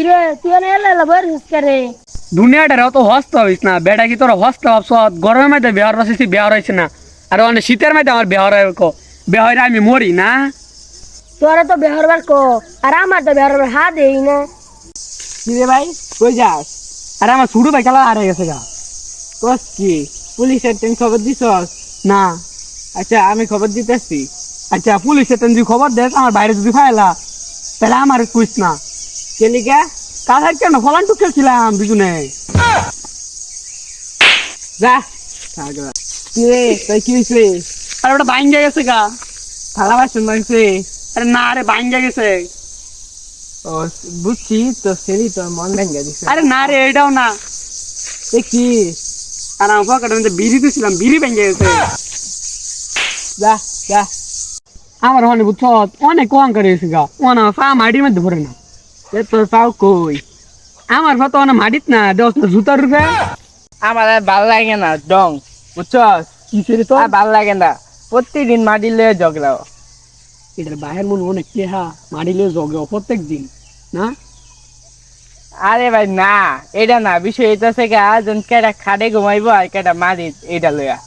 কিরে তুই এনে এলে বরিস করে দুনিয়াটার অত হস্ত হইস না বেটা কি তোর হস্ত ভাবছ গরমের মধ্যে বেহার বসেছি বেহার হয়েছে না আর অনেক শীতের মধ্যে আমার বেহার বেহারে আমি মরি না। তোরা তো বেহরবার কো আর আমার তো বেহরবার হা দেই না। কিরে ভাই কই যাস? আরে আমার ছোট ভাই খেলা হারে গেছে গা। কস কি পুলিশের টেন খবর দিছস? না আচ্ছা আমি খবর দিতেছি। আচ্ছা পুলিশে তেন যদি খবর দেস আমার বাইরে যদি ফাইলা তাহলে আমার কুইস না। কেলিকা কাল কেন ফলান টুক খেলছিলাম দুজনে। যা কিরে তাই কি হয়েছে? আর ওটা বাইঙ্গা গেছে গা। থালা বাসন মাংসে? আরে না রে বাইঙ্গা গেছে। ও বুঝছি তো সেরি তোর মন ভেঙে দিছে। আরে না রে এটাও না। কি আর আমার পকেটের মধ্যে বিড়ি দিছিলাম বিড়ি ভেঙে গেছে। যা যা আমার মনে বুঝছ অনেক কম করে গেছে গা ওনা পা মাটির মধ্যে ভরে না। তোর পাও কই? আমার পা তো অনেক মাটিত না দশ জুতার রূপে। আমার আর ভাল লাগে না ডং বুঝছস? কিসের তো আর ভাল লাগে না প্রতিদিন মাটি লয়ে ঝগড়াও। এটার বাহের মন অনেক কেহা মারিলে জগে প্রত্যেক দিন না। আরে ভাই না এটা না বিষয় এটা থেকে আজ কেটা খাটে ঘুমাইবো আর কেটা মারি এটা লইয়া